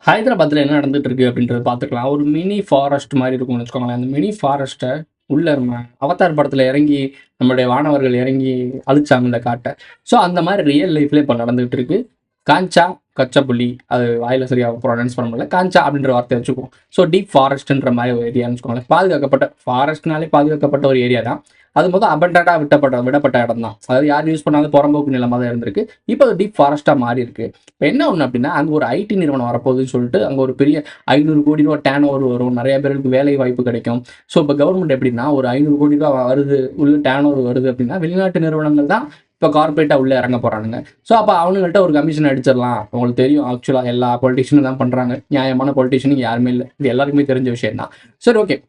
ஹைதராபாத்ல என்ன நடந்துட்டு இருக்கு அப்படின்றத பார்த்துக்கலாம். ஒரு மினி ஃபாரஸ்ட் மாரி இருக்கும்னு வச்சுக்கோங்களேன். அந்த மினி ஃபாரஸ்ட்ட உள்ள நம்ம அவதார் படத்துல இறங்கி நம்முடைய வானவர்கள் இறங்கி அழிச்சாங்கல்ல காட்ட. ஸோ அந்த மாரி ரியல் லைஃப்ல இப்ப நடந்துட்டு இருக்கு. காஞ்சா, கச்சப்புலி அது வாயில சரியா ப்ரொனவுன்ஸ் பண்ண முடியல. காஞ்சா அப்படின்ற வார்த்தைய வச்சுக்குவோம். ஸோ டீப் ஃபாரஸ்ட்ன்ற மாரி ஒரு ஏரியான்னு வச்சுக்கோங்களேன். பாதுகாக்கப்பட்ட ஃபாரஸ்ட்னாலே பாதுகாக்கப்பட்ட ஒரு ஏரியா தான். அது மொதல் அபண்டன்டா விடப்பட்ட இடம் தான். அதாவது யாரும் யூஸ் பண்ணாத புறம்போக்கு நிலமா தான் இருந்திருக்கு. இப்போ அது டீப் ஃபாரஸ்ட்டா மாறி இருக்கு. இப்ப என்ன ஒண்ணு அப்டின்னா, அங்க ஒரு ஐடி நிறுவனம் வரப்போகுதுன்னு சொல்லிட்டு, அங்க ஒரு பெரிய ரூ. 500 கோடி டர்ன் ஓவர் வரும். நெறைய பேருக்கு வேலை வாய்ப்பு கிடைக்கும். ஸோ, இப்ப கவர்மெண்ட் எப்டின்னா, ஒரு ரூ. 500 கோடி வருது, உள்ள டர்ன் ஓவர் வருது அப்டின்னா, வெளிநாட்டு நிறுவனங்கள் தான் இப்ப கார்ப்பரேட்டா உள்ள இறங்க போறானுங்க. ஸோ, அப்ப அவனுங்கள்ட்ட ஒரு கமிஷன் அடிச்சிடலாம். உங்களுக்கு தெரியும் ஆக்சுவலா எல்லா பொலிட்டிஷியனும் தான் பண்றாங்க. நியாயமான பொலிட்டிஷியன் யாருமே இல்ல. இது எல்லாருக்குமே தெரிஞ்ச விஷயம் தான். சரி ஓகே. ரூ.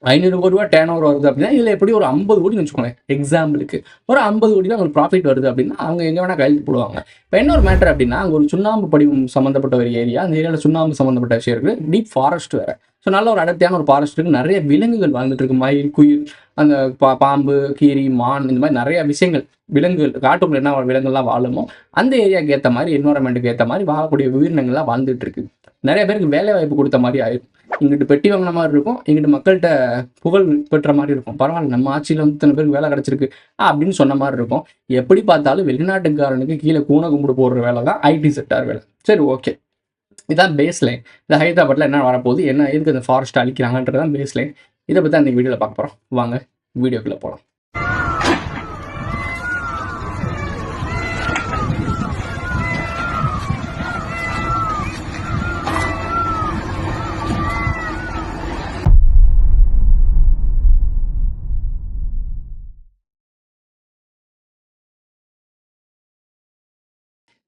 500 டர்ன் ஓவர் வருது அப்படின்னா, இதுல எப்படி ஒரு 50 கோடின்னு வச்சுக்கோங்களேன். எக்ஸாம்பிளுக்கு. ஒரு 50 கோடி தான் உங்களுக்கு ப்ராஃபிட் வருது அப்படின்னா, அவங்க எங்க வேணா கையெழுத்து போடுவாங்க. இப்ப என்ன ஒரு மேட்டர் அப்படின்னா, அங்க ஒரு சுண்ணாம்பு படிவம் சம்மந்தப்பட்ட ஒரு ஏரியா. அந்த ஏரியால சுண்ணாம்பு சம்மந்தப்பட்ட விஷயம் இருக்கு. டீப் ஃபாரஸ்ட் வேற. ஸோ நல்ல ஒரு அடர்த்தியான ஒரு ஃபாரஸ்ட் இருக்கு. நெறைய விலங்குகள் வாழ்ந்துட்டு இருக்கு. மயில், குயில், அந்த பாம்பு, கீரி, மான் இந்த மாரி நெறைய விஷயங்கள். விலங்குகள் காட்டுக்குள்ள என்ன விலங்குகள்லாம் வாழுமோ, அந்த ஏரியாக்கு ஏத்த மாரி என்வைரன்மென்ட்க்கு ஏத்த மாரி வாழக்கூடிய உயிரினங்கள்லாம் வாழ்ந்துட்டு இருக்கு. நெறைய பேருக்கு வேலை வாய்ப்பு குடுத்த மாரி ஆயிரும். இங்கிட்டு பெட்டி வாங்குன மாரி இருக்கும். இங்கிட்டு மக்கள்ட்ட புகழ் பெற்ற மாரி இருக்கும். பரவால்ல நம்ம ஆட்சியில வந்து இத்தன பேருக்கு வேலை கிடைச்சிருக்கு. அப்படின்னு சொன்ன மாரி இருக்கும். எப்படி பார்த்தாலும் வெளிநாட்டுக்காரனுக்கு கீழ கூன கும்பிடு போடுற வேலை தான் ஐடி செக்டார் வேலை. சரி ஓகே. இதான் பேஸ் லைன். இந்த ஹைதராபாத்ல என்ன வரப்போகுது? என்ன எதுக்கு அந்த ஃபாரஸ்ட்ட அழிக்கிறாங்கன்றது தான் பேஸ் லைன். இத பத்தி தான் இன்னைக்கு வீடியோல பார்க்க போறோம். வாங்க வீடியோக்குள்ள போலாம்.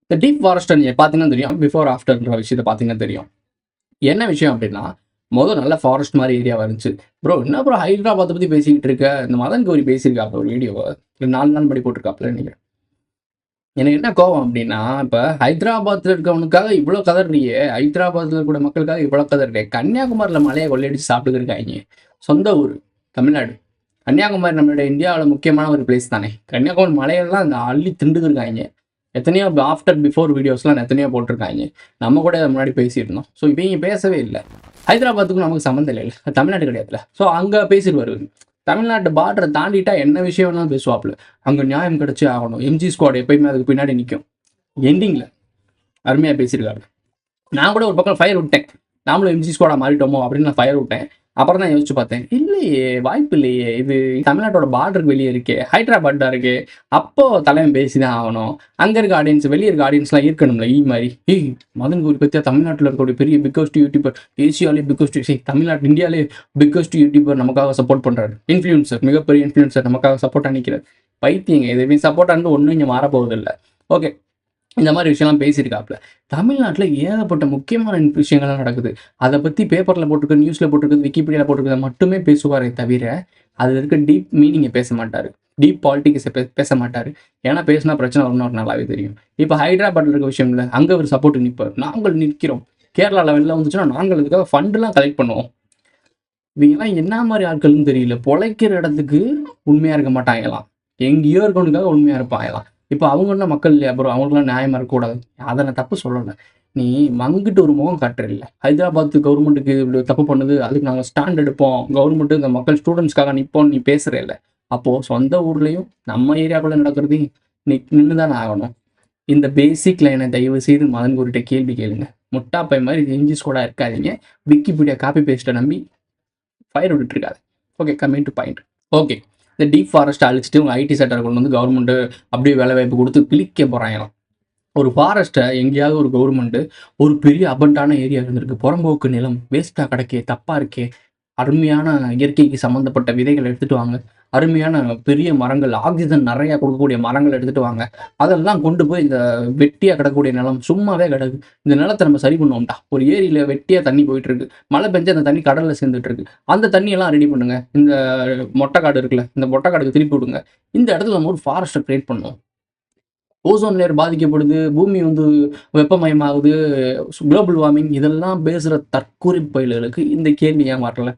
இந்த டீப் ஃபாரஸ்ட்ட நீங்க பார்த்தீங்கன்னா தெரியும். பிஃபோர் ஆஃப்டர்ன்ற விஷயத்த பார்த்தீங்கன்னா தெரியும். என்ன விஷயம் அப்டின்னா, நல்ல ஃபாரஸ்ட் மாரி ஏரியாவா இருந்துச்சு. ப்ரோ என்ன ப்ரோ ஹைதராபாத்த பத்தி பேசிக்கிட்டு இருக்க? இந்த மதன் கௌரி பேசியிருக்காப்ல ஒரு வீடியோவ. 4 நாள் முன்னாடி போட்டிருக்காப்லன்னு நெனைக்கிறேன். எனக்கு என்ன கோவம் அப்டின்னா, இப்ப ஹைதராபாத்ல இருக்கவனுக்காக இவ்ளோ கதர்றியே! ஹைதராபாத்ல இருக்கக்கூடிய மக்களுக்காக இவ்ளோ கதர்றியே! கன்னியாகுமரியில மலைய கொள்ளையடிச்சு சாப்பிட்டுட்டு இருக்காய்ங்க. சொந்த ஊரு தமிழ்நாடு. கன்னியாகுமரி நம்மளுடைய இந்தியாவுல முக்கியமான ஒரு பிளேஸ் தானே! கன்னியாகுமரி மலையெல்லாம் அள்ளி தின்டுட்டு இருக்காய்ங்க. எத்தனையோ ஆஃப்டர், பிஃபோர் வீடியோஸ்லாம் எத்தனையோ போட்டிருக்காய்ங்க. நம்ம கூட முன்னாடி பேசியிருந்தோம். ஸோ இவங்க பேசவே இல்ல. ஹைதராபாத்துக்கும் நமக்கு சம்மந்தம் இல்லைல்ல. தமிழ்நாடு கிடையாதுல்ல. ஸோ அங்க பேசிருவாரு இவரு. தமிழ்நாட்டு பார்டர தாண்டிட்டா என்ன விஷயம் வேணாலும் பேசுவாப்ல. அங்க நியாயம் கிடைச்சே ஆகணும். எம்ஜி ஸ்குவாட் எப்பயுமே அதுக்கு பின்னாடி நிக்கும். எண்டிங்ல அருமையா பேசியிருக்காரு. நான் கூட ஒரு பக்கம் ஃபயர் விட்டேன். நாமளும் எம்ஜி ஸ்குவாடா மாறிட்டோமோ அப்படின்னு நான் ஃபயர் விட்டேன். அப்புறம் தான் யோசிச்சு பார்த்தேன். இல்லையே! வாய்ப்பு இல்லையே! இது தமிழ்நாட்டோட பார்டருக்கு வெளிய இருக்கே! ஹைட்ராபாட்டா இருக்கே! அப்போ தலைவன் பேசி தான் ஆவணும். அங்க இருக்க ஆடியன்ஸ் வெளிய இருக்க ஆடியன்ஸ்லாம் ஈர்க்கணும்ல மாரி. ஏய் மதன் கௌரி பத்தியா தமிழ்நாட்டுல இருக்கக்கூடிய பெரிய பிக்கஸ்ட் யூடியூபர், ஏசியாலே பிக்கஸ்ட் தமிழ்நாடு இந்தியாலே பிக்கஸ்ட் யூடியூபர் நமக்காக சப்போர்ட் பண்றாரு. இன்ஃப்ளூயன்சர் மிகப்பெரிய இன்ஃப்ளூயன்சர் நமக்காக சப்போர்ட்டா நிக்கிறாரு. பைத்தியங்க. இது சப்போர்ட்டா இருந்து ஒண்ணும் இங்க மாறப்போவதில்ல. ஓகே. இந்த மாரி விஷயம்லாம் பேசியிருக்காப்ல. தமிழ்நாட்டுல ஏகப்பட்ட முக்கியமான விஷயங்கள்லாம் நடக்குது. அத பத்தி பேப்பர்ல போட்டிருக்கு, நியூஸ்ல போட்டிருக்கு, விக்கிபீடியால போட்டிருக்கிறத மட்டுமே பேசுவாரே தவிர, அதுல இருக்க டீப் மீனிங்க பேச மாட்டாரு. டீப் பாலிடிக்ஸ பேச மாட்டாரு. ஏன்னா பேசினா பிரச்சனை வரும்னு அவருக்கு நல்லாவே தெரியும். இப்ப ஹைட்ராபாட்ல இருக்க விஷயம்ல, அங்க ஒரு சப்போர்ட்டுக்கு நிப்பாரு. நாங்கள் நிற்கிறோம். கேரளால வெள்ளம் வந்துச்சுன்னா, நாங்கள் இதுக்காக ஃபண்ட்லாம் கலெக்ட் பண்ணுவோம். இவங்கலாம் என்ன மாரி ஆட்கள்னு தெரியல. பொழைக்கிற இடத்துக்கு உண்மையா இருக்க மாட்டாங்களாம். எங்கேயோ இருக்கவனுக்காக உண்மையா இருப்பாங்களாம். இப்ப அவங்க என்ன மக்கள் இல்லையா ப்ரோ? அவங்களுக்கெல்லாம் நியாயமா இருக்கக்கூடாது. அத நான் தப்பு சொல்லல. நீ மங்கிட்டு ஒரு முகம் காட்டுறல்ல. ஹைதராபாத் கவர்மெண்ட்டுக்கு இவ்ளோ தப்பு பண்ணுது. அதுக்கு நாங்க ஸ்டாண்ட் எடுப்போம். கவர்மெண்ட் இந்த மக்கள் ஸ்டூடண்ட்ஸ்க்காக நிப்போம்னு நீ பேசுறல்ல. அப்போ சொந்த ஊர்லயும் நம்ம ஏரியாக்குள்ள நடக்கிறதையும் நீ நின்னு தானே ஆகணும். இந்த பேசிக் லைன தயவு செய்து மதன் கௌரிட்ட கேள்வி கேளுங்க. முட்டா பையன் மாரி எம்ஜி ஸ்குவாடா இருக்காதீங்க. விக்கிபீடியா காப்பி பேஸ்ட்ட நம்பி ஃபயர் விட்டுட்டு இருக்காது. Okay coming to point. Okay. இந்த டீப் ஃபாரஸ்ட் அழிச்சிட்டு உங்க ஐடி செக்டார் கொண்டு வந்து கவர்மெண்ட் அப்படியே வேலை வாய்ப்பு கொடுத்து கிழிக்க போறாங்களாம். ஒரு ஃபாரஸ்ட்டை எங்கேயாவது ஒரு கவர்மெண்ட் ஒரு பெரிய அபண்டான ஏரியா இருந்திருக்கு. புறம்போக்கு நிலம் வேஸ்ட்டா கிடக்கே, தப்பா இருக்கே. அருமையான இயற்கைக்கு சம்மந்தப்பட்ட விதைகள் எடுத்துட்டு வாங்க. அருமையான பெரிய மரங்கள், ஆக்ஸிஜன் நெறைய கொடுக்கக்கூடிய மரங்கள் எடுத்துட்டு வாங்க. அதெல்லாம் கொண்டு போய் இந்த வெட்டியா கிடக்கக்கூடிய நிலம் சும்மாவே கிடக்கு. இந்த நிலத்த நம்ம சரி பண்ணுவோம்டா. ஒரு ஏரியில வெட்டியா தண்ணி போயிட்டு இருக்கு. மழை பெஞ்சு அந்த தண்ணி கடல்ல சேர்ந்துட்டு இருக்கு. அந்த தண்ணியெல்லாம் ரெடி பண்ணுங்க. இந்த மொட்டைக்காடு இருக்குல்ல, இந்த மொட்டைக்காடுக்கு திருப்பி விடுங்க. இந்த இடத்துல நம்ம ஒரு ஃபாரஸ்ட்ட கிரியேட் பண்ணுவோம். ஓசோன் லேயர் பாதிக்கப்படுது. பூமி வந்து வெப்பமயமாகுது. குளோபல் வார்மிங் இதெல்லாம் பேசுற தற்கூரி பயலுகளுக்கு இந்த கேள்வி ஏன் வரல?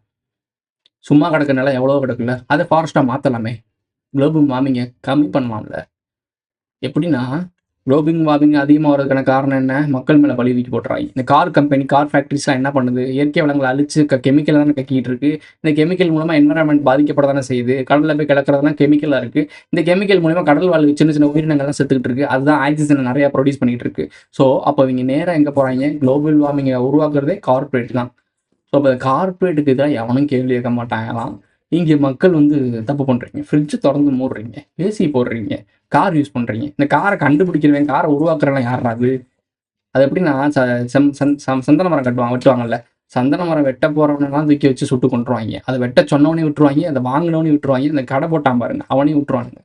சும்மா கிடக்குற நிலம் எவ்வளவோ கிடக்குல்ல. அத ஃபாரஸ்ட்டா மாத்தலாமே. குளோபல் வார்மிங்க கம்மி பண்ணலாம்ல. எப்படின்னா, குளோபிங் வார்மிங் அதிகமாக வரதுக்கான காரணம் என்ன? மக்கள் மேலே பழி தூக்கி போட்டுறாங்க. இந்த கார் கம்பெனி, கார் ஃபேக்ட்ரிஸ்லாம் என்ன பண்ணுது? இயற்கை வளங்களை அழிச்சு கெமிக்கல் தானே கக்கிட்டு இருக்கு. இந்த கெமிக்கல் மூலமாக என்வரான்மெண்ட் பாதிக்கப்பட தானே செய்யுது. கடலில் போய் கிடக்கிறதுலாம் கெமிக்கலாக இருக்குது. இந்த கெமிக்கல் மூலமாக கடல் வாழ் சின்ன சின்ன உயிரினங்கள்லாம் செத்துக்கிட்டு இருக்கு. அதுதான் ஆக்சிஜனை நிறையா ப்ரொடியூஸ் பண்ணிட்டு இருக்கு. ஸோ அப்போ இவங்க நேராக எங்கே போகிறாங்க? குளோபல் வார்மிங்கை உருவாக்குறதே கார்ப்பரேட் தான். ஸோ அப்போ கார்ப்பரேட்டுக்கு தான் எவனும் கேள்வி கேட்க மாட்டாங்களாம். இங்கே மக்கள் வந்து தப்பு பண்ணுறீங்க. ஃப்ரிட்ஜ் திறந்து மூடுறீங்க, ஏசி போடுறீங்க, கார் யூஸ் பண்ணுறீங்க. இந்த காரை கண்டுபிடிக்கிறவன், காரை உருவாக்குறவன் யாரா அது? அது எப்படின்னா சந்தன மரம் வெட்டுவாங்கல்ல, சந்தன மரம் வெட்ட போறவனெல்லாம் தூக்கி வச்சு சுட்டு கொண்டுருவாங்க. அதை வெட்ட சொன்னவனையும் விட்டுருவாங்க, அதை வாங்கினவனையும் விட்டுருவாங்க, இந்த கடை போட்டான் பாருங்க அவனையும் விட்டுருவானுங்க.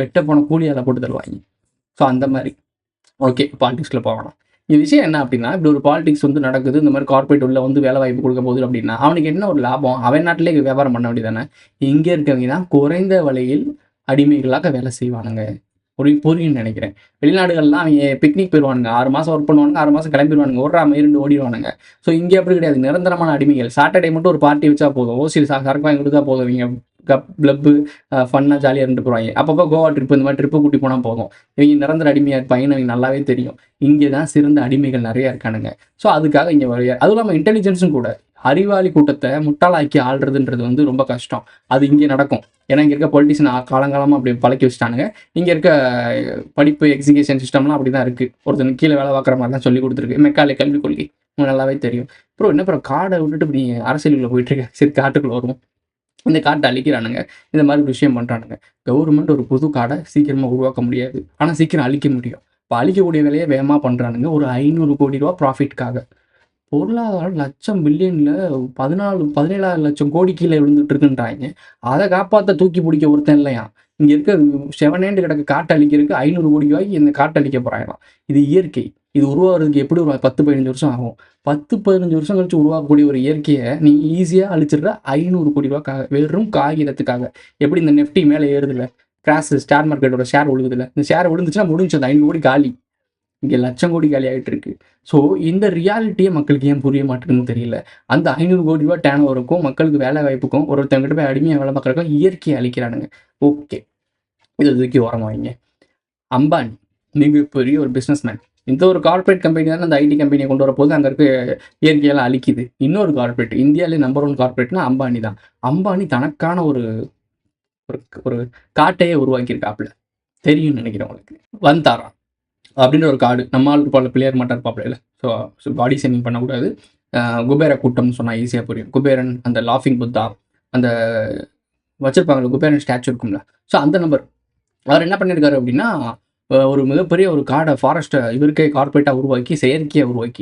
வெட்ட போன கூலி அதை போட்டு தருவாங்க. ஸோ அந்த மாதிரி. ஓகே, பாலிடிக்ஸில் போகலாம். இந்த விஷயம் என்ன அப்படின்னா, இப்படி ஒரு பாலிடிக்ஸ் வந்து நடக்குது, இந்த மாதிரி கார்பரேட் உள்ள வந்து வேலை வாய்ப்பு கொடுக்க போகுது அப்படின்னா, அவனுக்கு என்ன ஒரு லாபம்? அவன் நாட்டிலே வியாபாரம் பண்ண வேண்டியதானே. இங்கே இருக்கவங்க தான் குறைந்த விலையில் அடிமைகளாக வேலை செய்வானுங்க. புரியும்னு நினைக்கிறேன். வெளிநாடுகள்லாம் அவங்க பிக்னிக் போயிடுவானுங்க, 6 மாதம் ஒர்க் பண்ணுவானுங்க, 6 மாதம் கிளம்பிடுவானுங்க, ஓடுறாம இருந்து ஓடிடுவானுங்க. ஸோ இங்கே அப்படி கிடையாது. நிரந்தரமான அடிமைகள். சாட்டர்டே மட்டும் ஒரு பார்ட்டி வச்சா போதும், ஓசியில் சரக்கு வாங்கி கொடுத்தா போதும், இவங்க கிளப்பு ஃபன்னாக ஜாலியாக இருந்துட்டு போகிறாங்க. அப்பப்போ கோவா ட்ரிப் இந்த மாதிரி ட்ரிப்பு கூட்டி போனால் போதும், இவங்க நிரந்தர அடிமையாக இருப்பாங்கன்னு அவங்க நல்லாவே தெரியும். இங்கே தான் சிறந்த அடிமைகள் நிறையா இருக்கானுங்க. ஸோ அதுக்காக இங்கே வரையா. அதுவும் இல்லாமல் இன்டெலிஜென்ஸும் கூட. அறிவாளி கூட்டத்தை முட்டாளாக்கி ஆள்றதுன்றது வந்து ரொம்ப கஷ்டம். அது இங்கே நடக்கும். ஏன்னா இங்கே இருக்க பொலிட்டிஷியன் காலங்காலமாக அப்படி பழக்கி வச்சுட்டானுங்க. இங்கே இருக்க படிப்பு எக்ஸிகேஷன் சிஸ்டம்லாம் அப்படி தான் இருக்குது. ஒருத்தனுக்கு கீழே வேலை பார்க்குற மாதிரி தான் சொல்லி கொடுத்துருக்கு. மெக்காலே கல்விக் கொள்கை நல்லாவே தெரியும். அப்புறம் என்ன அப்புறம் காடை விட்டுட்டு இப்படி அரசியலுக்குள்ளே போயிட்டுருக்க. சரி, காட்டுக்குள்ளே வருவோம். இந்த காட்டை அழிக்கிறானுங்க, இந்த மாதிரி விஷயம் பண்ணுறானுங்க. கவர்மெண்ட் ஒரு புது காடை சீக்கிரமாக உருவாக்க முடியாது, ஆனால் சீக்கிரம் அழிக்க முடியும். இப்போ அழிக்கக்கூடிய வேலையை வேகமாக பண்ணுறானுங்க ஒரு 500 கோடி ரூபா ப்ராஃபிட்காக. பொருளாதாரம் லட்சம் பில்லியனில் 17 லட்சம் கோடி கீழே விழுந்துட்டு இருக்குன்றாங்க. அதை காப்பாற்ற தூக்கி பிடிக்க ஒருத்தன் இல்லையா. இங்கே இருக்க செவனேண்டு கிடக்கு காட்டை அழிக்கிறதுக்கு 500 கோடி ரூபாய்க்கு இந்த காட்டை அழிக்க போகிறாங்களாம். இது இயற்கை. இது உருவாகிறதுக்கு எப்படி ஒரு 10-15 வருஷம் ஆகும். 10-15 வருஷம் கழிச்சு உருவாக்கக்கூடிய ஒரு இயற்கையை நீ ஈஸியாக அழிச்சிடுற 500 கோடி ரூபாய்க்காக, வெறும் காகிதத்துக்காக. எப்படி இந்த நெஃப்டி மேலே ஏறுதுல, கிராஸ் ஸ்டார் மார்க்கெட்டோட ஷேர் விழுகுதுல, இந்த ஷேர் விழுந்துச்சுன்னா முடிஞ்சு அந்த 500 கோடி காலி. இங்கே லட்சம் கோடி காலி ஆகிட்டு இருக்கு. ஸோ இந்த ரியாலிட்டியே மக்களுக்கு ஏன் புரிய மாட்டேங்குன்னு தெரியல. அந்த 500 கோடி ரூபா டேன் ஓவருக்கும் மக்களுக்கு வேலை வாய்ப்புக்கும் ஒருத்தவங்கிட்ட போய் அடிமையாக வேலை பார்க்குறக்கும் இயற்கையை அழிக்கிறானுங்க. ஓகே, இதை தூக்கி ஓரமாக வைங்க. அம்பானி மிகப்பெரிய ஒரு பிஸ்னஸ்மேன். இந்த ஒரு கார்பரேட் கம்பெனி தானே அந்த ஐடி கம்பெனியை கொண்டு வரப்போது அங்கே இருக்க இயற்கையெல்லாம் அழிக்குது. இன்னொரு கார்பரேட், இந்தியாவிலே நம்பர் 1 கார்பரேட்னா அம்பானி தான். அம்பானி தனக்கான ஒரு ஒரு காட்டையே உருவாக்கியிருக்காப்புல. தெரியும்னு நினைக்கிறேன் உங்களுக்கு. வந்தாரா அப்படின்ற ஒரு கார்டு நம்ம ஆளுக்கு பல பிளேயர் மட்டும் இருப்பாப்புல. ஸோ பாடி ஷேமிங் பண்ணக்கூடாது. குபேர கூட்டம்னு சொன்னால் ஈஸியாக புரியும். குபேரன், அந்த லாஃபிங் புத்தா, அந்த வச்சிருப்பாங்கல்ல குபேரன் ஸ்டாச்சு இருக்கும்ல, ஸோ அந்த நம்பர். அவர் என்ன பண்ணியிருக்காரு அப்படின்னா, ஒரு மிகப்பெரிய ஒரு காடை ஃபாரஸ்ட்டை இவருக்கே கார்பரேட்டாக உருவாக்கி செயற்கையாக உருவாக்கி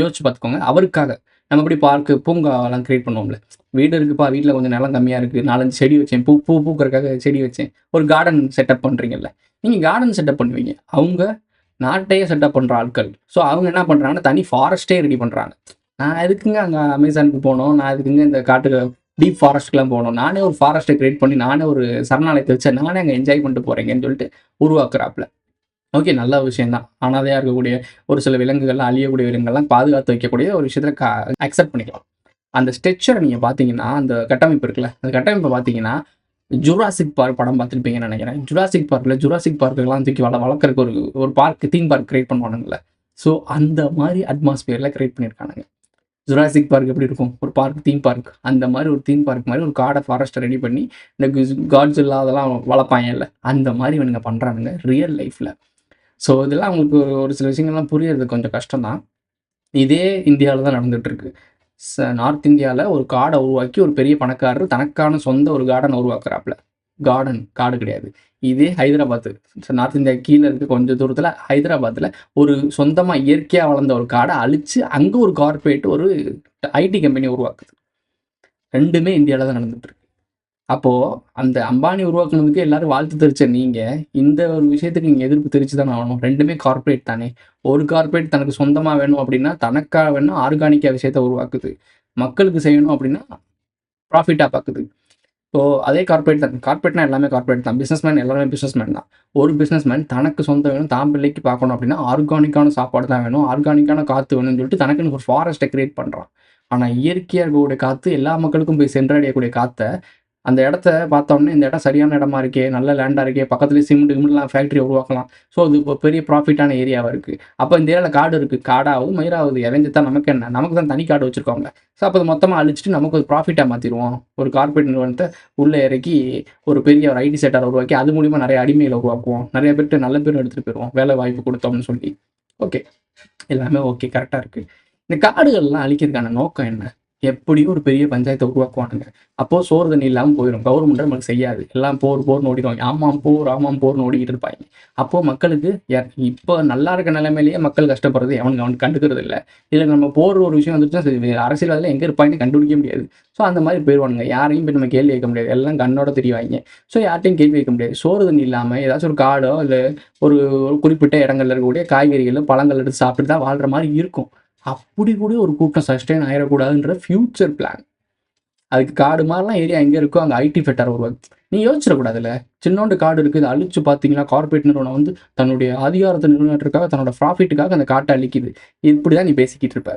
யோசிச்சு பார்த்துக்கோங்க. அவருக்காக நம்ம எப்படி பார்க்கு பூங்காலாம் கிரியேட் பண்ணுவோம்ல, வீடு இருக்குப்பா, வீட்டில் கொஞ்சம் நிலம் கம்மியாக இருக்குது, 4-5 செடி வச்சேன், பூக்கிறதுக்காக செடி வச்சேன், ஒரு கார்டன் செட்டப் பண்ணுறீங்கல்ல, நீங்கள் கார்டன் செட்டப் பண்ணுவீங்க. அவங்க நாட்டையே செட்டப் பண்ணுற ஆட்கள். ஸோ அவங்க என்ன பண்ணுறாங்கன்னா தனி ஃபாரஸ்ட்டே ரெடி பண்ணுறாங்க. நான் எதுக்குங்க அங்கே அமேசானுக்கு போகணும், நான் எதுக்குங்க இந்த காட்டுக்கு டீப் ஃபாரஸ்ட்க்குலாம் போகணும், நானே ஒரு ஃபாரஸ்ட்டை கிரியேட் பண்ணி நானே ஒரு சரணாலயத்தை வச்சேன், நானே அங்கே என்ஜாய் பண்ணிட்டு போகிறேங்கன்னு சொல்லிட்டு உருவாக்குறாப்புல. ஓகே, நல்ல விஷயந்தான். அனாதையாக இருக்கக்கூடிய ஒரு சில விலங்குகள்லாம், அழியக்கூடிய விலங்குகள்லாம் பாதுகாத்து வைக்கக்கூடிய ஒரு விஷயத்தில் அக்செப்ட் பண்ணிக்கலாம். அந்த ஸ்ட்ரக்சரை நீங்கள் பார்த்தீங்கன்னா, அந்த கட்டமைப்பு இருக்குல்ல, அந்த கட்டமைப்பை பார்த்தீங்கன்னா ஜுராசிக் பார்க் படம் பார்த்துருப்பீங்கன்னு நினைக்கிறேன். ஜுராசிக் பார்க்குலாம் தூக்கி வளர்க்குறதுக்கு ஒரு பார்க், தீம் பார்க் கிரியேட் பண்ணுவானுங்களே. ஸோ அந்த மாதிரி அட்மாஸ்பியரில் கிரியேட் பண்ணியிருக்கானுங்க. ஜுராசிக் பார்க் எப்படி இருக்கும், ஒரு பார்க், தீம் பார்க், அந்த மாதிரி ஒரு தீம் பார்க் மாதிரி ஒரு காடை ஃபாரஸ்ட்டை ரெடி பண்ணி இந்த காட்ஸில்லா அதெல்லாம் வளர்ப்பாங்கல்ல, அந்த மாதிரி இவனுங்க பண்ணுறானுங்க ரியல் லைஃப்பில். ஸோ இதெல்லாம் அவங்களுக்கு ஒரு சில விஷயங்கள்லாம் புரியறது கொஞ்சம் கஷ்டம் தான். இதே இந்தியாவில் தான் நடந்துகிட்ருக்கு. நார்த் இந்தியாவில் ஒரு காடை உருவாக்கி ஒரு பெரிய பணக்காரர் தனக்கான சொந்த ஒரு கார்டனை உருவாக்குறாப்புல. காடு கிடையாது. இதே ஹைதராபாத், நார்த் இந்தியா கீழே இருக்க கொஞ்சம் தூரத்தில் ஹைதராபாத்தில் ஒரு சொந்தமாக இயற்கையாக வளர்ந்த ஒரு காடை அழித்து அங்கே ஒரு கார்பரேட் ஒரு ஐடி கம்பெனி உருவாக்குது. ரெண்டுமே இந்தியாவில் தான் நடந்துகிட்ருக்கு. அப்போது அந்த அம்பானி உருவாக்குனதுக்கு எல்லாரும் வாழ்த்து தெரிச்ச நீங்கள் இந்த ஒரு விஷயத்துக்கு நீங்கள் எதிர்ப்பு தெரிச்சு தானே ஆகணும். ரெண்டுமே கார்பரேட் தானே. ஒரு கார்பரேட் தனக்கு சொந்தமாக வேணும் அப்படின்னா தனக்காக வேணும் ஆர்கானிக்காக விஷயத்த உருவாக்குது. மக்களுக்கு செய்யணும் அப்படின்னா ப்ராஃபிட்டாக பார்க்குது. ஸோ அதே கார்பரேட் தான். கார்பரேட்னா எல்லாமே கார்பரேட் தான். பிஸ்னஸ்மேன் எல்லாருமே பிஸ்னஸ்மேன் தான். ஒரு பிஸ்னஸ்மேன் தனக்கு சொந்தம் வேணும், தான் பிள்ளைக்கு பார்க்கணும் அப்படின்னா ஆர்கானிக்கான சாப்பாடு தான் வேணும், ஆர்கானிக்கான காற்று வேணும்னு சொல்லிட்டு தனக்குன்னு ஒரு ஃபாரஸ்ட்டை கிரியேட் பண்ணுறான். ஆனால் இயற்கையாக இருக்கக்கூடிய காற்று எல்லா மக்களுக்கும் போய் சென்றடையக்கூடிய காற்றை அந்த இடத்த பார்த்தோன்னே, இந்த இடம் சரியான இடமா இருக்கே, நல்ல லேண்டா இருக்கே, பக்கத்துலேயே சிமெண்ட் கிமெண்ட்லாம் ஃபேக்டரி உருவாக்கலாம். ஸோ, அது இப்போ பெரிய ப்ராஃபிட்டான ஏரியாவா இருக்கு. அப்ப இந்த ஏரியால காடு இருக்கு. காடாவது, மயிராவது இறைஞ்சிட்டா நமக்கு என்ன? நமக்கு தான் தனி காடு வச்சிருக்கோம்ல. ஸோ, அப்ப அத மொத்தமா அழிச்சுட்டு நமக்கு ஒரு ப்ராஃபிட்டா மாத்திருவோம். ஒரு கார்ப்பரேட் நிறுவனத்த உள்ள இறக்கி, ஒரு பெரிய ஒரு ஐடி செக்டார உருவாக்கி, அது மூலியமா நெறைய அடிமைகள உருவாக்குவோம். நெறைய பேர்ட்ட நல்ல பேரும் எடுத்துட்டு போயிருவோம். வேலை வாய்ப்பு குடுத்தோம்னு சொல்லி. ஓகே. எல்லாமே ஓகே. கரெக்ட்டா இருக்கு. இந்த காடுகள்லாம் அழிக்கிறதுக்கான நோக்கம் என்ன? எப்படியும் ஒரு பெரிய பஞ்சாயத்த உருவாக்குவானுங்க. அப்போ சோறு தண்ணி இல்லாம போயிரும். கவர்மெண்ட் நமக்கு செய்யாது. எல்லாம் போர் போர்ன்னு ஓடிருவாங்க. ஆமாம் போர்ன்னு ஓடிக்கிட்டு இருப்பாய்ங்க. அப்போ மக்களுக்கு இப்ப நல்லா இருக்க நிலைமையிலேயே மக்கள் கஷ்டப்படுறது அவனுக்கு கண்டுக்கிறது இல்ல. இதுல நம்ம போர் ஒரு விஷயம் வந்துருச்சுன்னா சரி அரசியல்வாதில எங்க இருப்பாய்ங்கன்னு கண்டுபிடிக்க முடியாது. ஸோ அந்த மாரி போயிருவானுங்க. யாரையும் போய் நம்ம கேள்வி கேட்க முடியாது. எல்லாம் கண்ணோட திரிவாய்ங்க. ஸோ யார்ட்டயும் கேள்வி கேட்க முடியாது. சோறு தண்ணி இல்லாம ஏதாச்சும் ஒரு காடோ, இல்ல ஒரு ஒரு குறிப்பிட்ட இடங்கள்ல இருக்கக்கூடிய காய்கறிகளோ, பழங்கள் எடுத்து சாப்பிட்டு தான் வாழ்ற மாரி இருக்கும். அப்படி கூட ஒரு கூட்டம் சஸ்டெயின் ஆயிறக்கூடாதுன்ற ஃபியூச்சர் பிளான். அதுக்கு காடு மாரிலாம் ஏரியா எங்க இருக்கோ அங்க ஐடி செக்டார் உருவாக்கு. நீங்க யோசிச்சிடக்கூடாதுல்ல. சின்னோண்டு காடு இருக்கு. இத அழிச்சு பார்த்தீங்கன்னா, கார்ப்பரேட் நிறுவனம் வந்து தன்னுடைய அதிகாரத்த நிலைநாட்டுறதுக்காக, தன்னோட ப்ராஃபிட்டுக்காக அந்த காட்ட அழிக்குது. இப்படிதான் நீ பேசிக்கிட்டு இருப்ப.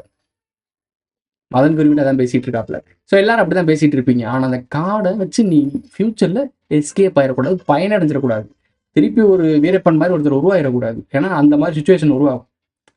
மதன் குருவிட்டு அதான் பேசிட்டு இருக்காப்ல. ஸோ எல்லாரும் அப்படிதான் பேசிட்டு இருப்பீங்க. ஆனா அந்த காட வச்சு நீ ஃபியூச்சர்ல எஸ்கேப் ஆயிறக்கூடாது. பயனடைஞ்சிடக்கூடாது. திருப்பி ஒரு வீரப்பன் மாரி ஒருத்தர் உருவாயிறக்கூடாது. ஏன்னா அந்த மாரி சிச்சுவேஷன் உருவாகும்.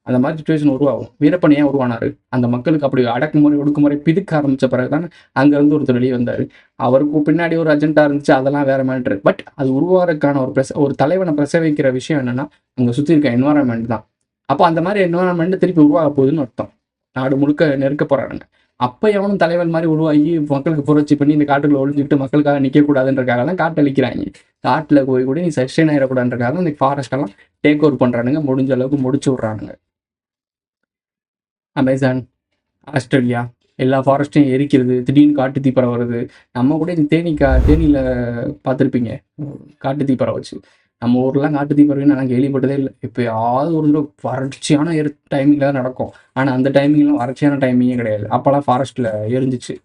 அந்த மாதிரி சிச்சுவேஷன் உருவாகும். வீரப்பன் ஏன் உருவானாரு? அந்த மக்களுக்கு அப்படி அடக்குமுறை, ஒடுக்குமுறை பிதுக்க ஆரம்பிச்ச பிறகு தானே அங்கருந்து ஒருத்தர் வெளிய வந்தாரு. அவருக்கு பின்னாடி ஒரு அஜெண்டா இருந்துச்சு. அதெல்லாம் வேற மேட்டரு. பட் அது உருவாகுறதுக்கான ஒரு தலைவன பிரசவிக்கிற விஷயம் என்னன்னா, அங்க சுத்தி இருக்க என்வைரன்மென்ட் தான். அப்ப அந்த மாரி என்வைரன்மென்ட் திருப்பி உருவாக போகுதுன்னு அர்த்தம். நாடு முழுக்க நெருக்க போறானுங்க. அப்ப எவனும் தலைவன் மாரி உருவாகி மக்களுக்கு புரட்சி பண்ணி இந்த காட்டுக்குள்ள ஒளிஞ்சுக்கிட்டு மக்களுக்காக நிக்கக்கூடாதுன்றதுக்காகலாம் காட்ட அழிக்கிறாய்ங்க. காட்டுல போய் கூட நீ சஸ்டெயின் ஆயிறக்கூடாதுன்றதுக்காக இந்த ஃபாரஸ்ட் எல்லாம் டேக் ஓவர் பண்றானுங்க. முடிஞ்ச அளவுக்கு முடிச்சு விடுறானுங்க. அமேசான், ஆஸ்திரேலியா எல்லா ஃபாரஸ்ட்டையும் எரிக்கிறது, திடீர்னு காட்டு தீ பரவுறது. நம்ம கூட இந்த தேனீல பார்த்துருப்பீங்க. காட்டு தீ பரவுச்சு. நம்ம ஊர்லாம் காட்டு தீ பரவுன்னு நான் கேள்விப்பட்டதே இல்ல. எப்பயாவது ஒரு தடவ வறட்சியான டைமிங்ல தான் நடக்கும். ஆனா அந்த டைமிங்லாம் வறட்சியான டைமிங்கே கிடையாது. அப்பலாம் ஃபாரஸ்ட்ல எரிஞ்சுச்சு.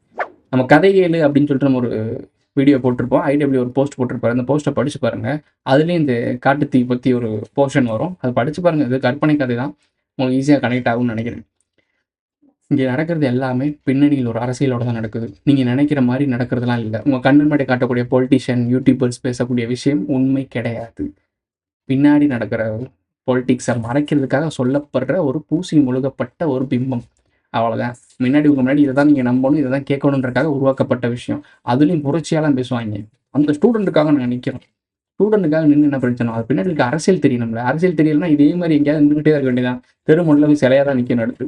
நம்ம கதை கேளு அப்படின்னு சொல்லிட்டு நம்ம ஒரு வீடியோ போட்டிருப்போம். ஐடபிள்யூ ஒரு போஸ்ட் போட்டிருப்பாரு. அந்த போஸ்ட்ட படிச்சு பாருங்க. அதுலயும் இந்த காட்டு தீ பத்தி ஒரு போர்ஷன் வரும். அத படிச்சு பாருங்க. இது கற்பனை கதை தான். உங்களுக்கு ஈஸியா கனெக்ட் ஆகும்னு நெனைக்கிறேன். இங்க நடக்கிறது எல்லாமே பின்னணியில் ஒரு அரசியலோட தான் நடக்குது. நீங்க நினைக்கிற மாரி நடக்கிறதெல்லாம் இல்ல. உங்க கண்ணு முன்னாடி காட்டக்கூடிய பொலிட்டீஷியன், யூடியூபர்ஸ் பேசக்கூடிய விஷயம் உண்மை கிடையாது. பின்னாடி நடக்கிற பொலிடிக்ஸ மறைக்கிறதுக்காக சொல்லப்படுற ஒரு பூசி முழுகப்பட்ட ஒரு பிம்பம். அவ்வளோதான். உங்க முன்னாடி இத தான் நீங்க நம்பணும், இத தான் கேட்கணுன்றதுக்காக உருவாக்கப்பட்ட விஷயம். அதுலயும் புரட்சியாலாம் பேசுவாய்ங்க. அந்த ஸ்டூடண்ட்டுக்காக நாங்க நிக்கிறோம். ஸ்டூடண்ட்டுக்காக நின்னு என்ன பிரயோஜனம்? அது பின்னாடி இருக்க அரசியல் தெரியணும்ல. அரசியல் தெரியலன்னா இதே மாரி எங்கேயாவது நின்னுகிட்டே தான் இருக்க வேண்டியது தான். தெரு முனையில போய் சிலையா தான் நிக்கணும் அடுத்து.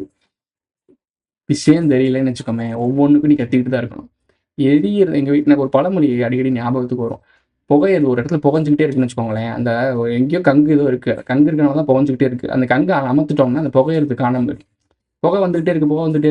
விஷயம் தெரியலன்னு வச்சுக்கோமே, ஒவ்வொன்னுக்கும் நீ கத்திக்கிட்டு தான் இருக்கணும். எரியிறது எங்க வீட்ல எனக்கு ஒரு பழமொழி அடிக்கடி ஞாபகத்துக்கு வரும். புகையது ஒரு இடத்துல புகைஞ்சுக்கிட்டே இருக்குன்னு வச்சுக்கோங்களேன். அந்த எங்கேயோ கங்கு ஏதோ இருக்கு. கங்கு இருக்கனால தான் புகைஞ்சுக்கிட்டே இருக்கு. அந்த கங்க அமர்த்திட்டோம்னா அந்த புகையறது காணாம போயிடும். புகை வந்துகிட்டே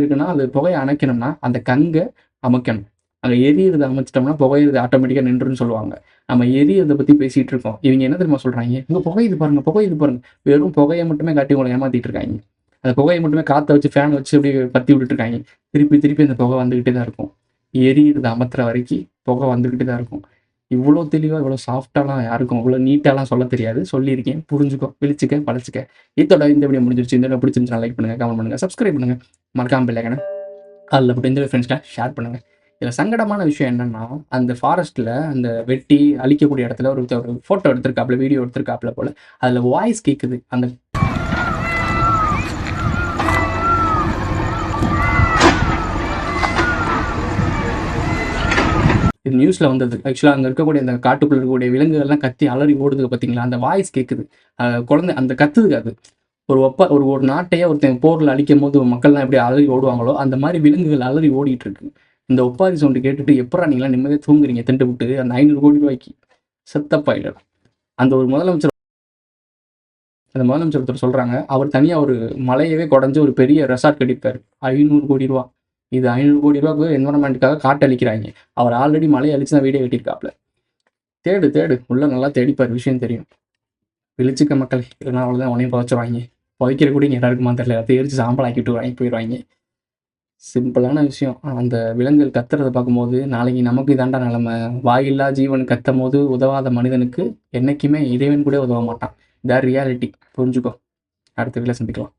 இருக்குன்னா, அது புகைய அணைக்கணும்னா, அந்த கங்க அமக்கணும். அங்க எரியிறத அமச்சுட்டோம்னா, புகையிறது ஆட்டோமேட்டிக்கா நின்றும்னு சொல்லுவாங்க. நம்ம எரியறத பத்தி பேசிட்டு இருக்கோம். இவங்க என்ன தெரியுமா சொல்றாய்ங்க? "இங்க புகையுது பாருங்க, புகையுது பாருங்க." வெறும் புகைய மட்டுமே காட்டி உங்கள ஏமாத்திட்டு இருக்காய்ங்க. அந்த புகைய மட்டுமே காத்த வச்சு, ஃபேன் வச்சு அப்படியே பத்தி விட்டுட்டு இருக்காய்ங்க. திருப்பி திருப்பி அந்த புகை வந்துகிட்டே தான் இருக்கும். எரியிறத அமத்துற வரைக்கும் புகை வந்துகிட்டே தான் இருக்கும். இவ்ளோ தெளிவா, இவ்ளோ சாஃப்ட்டாலாம் யாருக்கும் இவ்ளோ நீட்டாலாம் சொல்லத் தெரியாது. சொல்லியிருக்கேன். புரிஞ்சுக்கோ, விழிச்சுக்க, பழச்சுக்க. இதோட இந்த வீடியோ முடிஞ்சிருச்சு. இந்த வீடியோ பிடிச்சிருந்துச்சுனா லைக் பண்ணுங்க, கமெண்ட் பண்ணுங்க, சப்ஸ்கிரைப் பண்ணுங்க. மறக்காம பெல் ஐகான ஆல்ல போட்டு இந்த ஃப்ரெண்ட்ஸ்லாம் ஷேர் பண்ணுங்க. இதுல சங்கடமான விஷயம் என்னன்னா, அந்த ஃபாரஸ்ட்ல அந்த வெட்டி அழிக்கக்கூடிய இடத்துல ஒருத்தர் ஒரு ஃபோட்டோ எடுத்திருக்காப்ல, வீடியோ எடுத்திருக்காப்ல போல. அதுல வாய்ஸ் கேட்குது. அந்த இது நியூஸ்ல வந்தது. ஆக்சுவலா அங்க இருக்கக்கூடிய அந்த காட்டுக்குள்ள இருக்கக்கூடிய விலங்குகள்லாம் கத்தி அலறி ஓடுது பார்த்தீங்களா? அந்த வாய்ஸ் கேட்குது. குழந்தை அந்த கத்துதுங்க அது. ஒரு நாட்டையே ஒருத்தன் போர்ல அழிக்கும்போது மக்கள்லாம் எப்படி அலறி ஓடுவாங்களோ, அந்த மாரி விலங்குகள் அலறி ஓடிட்டு இருக்கு. இந்த ஒப்பாரி சவுண்ட் கேட்டுட்டு எப்புட்றா நீங்கலாம் நிம்மதியா தூங்குறீங்க தின்டுபுட்டு அந்த ரூ. 500,00,00,000 செத்த பயலுடா. அந்த ஒரு முதலமைச்சர் அந்த முதலமைச்சர் ஒருத்தர் சொல்றாங்க. அவர் தனியா ஒரு மலையவே கொடைஞ்சு ஒரு பெரிய ரெசார்ட் கட்டியிருக்காரு. ரூ. 500,00,00,000. இது ரூ. 500,00,00,000க்கு என்வைரன்மென்ட்க்காக காட்ட அழிக்கிறாய்ங்க. அவர் ஆல்ரெடி மலைய அழிச்சு தான் வீடே கட்டியிருக்காப்ல. தேடு தேடு. உள்ள நல்லா தேடிப்பாரு விஷயம் தெரியும். விழிச்சுக்க மக்களே! இல்லன்னா அவ்வளோதான் உன்னையும் புதைச்சுருவாய்ங்க. புதைக்கிற கூட இங்க இடம் இருக்குமான்னு தெரியல. எல்லாத்தையும் எரிச்சு சாம்பல் ஆக்கிட்டு வாங்கி போயிருவாய்ங்க. சிம்பிளான விஷயம். அந்த விலங்குகள் கத்துறத பார்க்கும்போது, நாளைக்கு நமக்கு இதான்டா நெலம. வாயில்லா ஜீவன் கத்தம்போது உதவாத மனிதனுக்கு என்னைக்குமே இறைவன் கூட உதவ மாட்டான். இதான் ரியாலிட்டி. புரிஞ்சுக்கோ. அடுத்த வீடியோல சந்திக்கலாம்.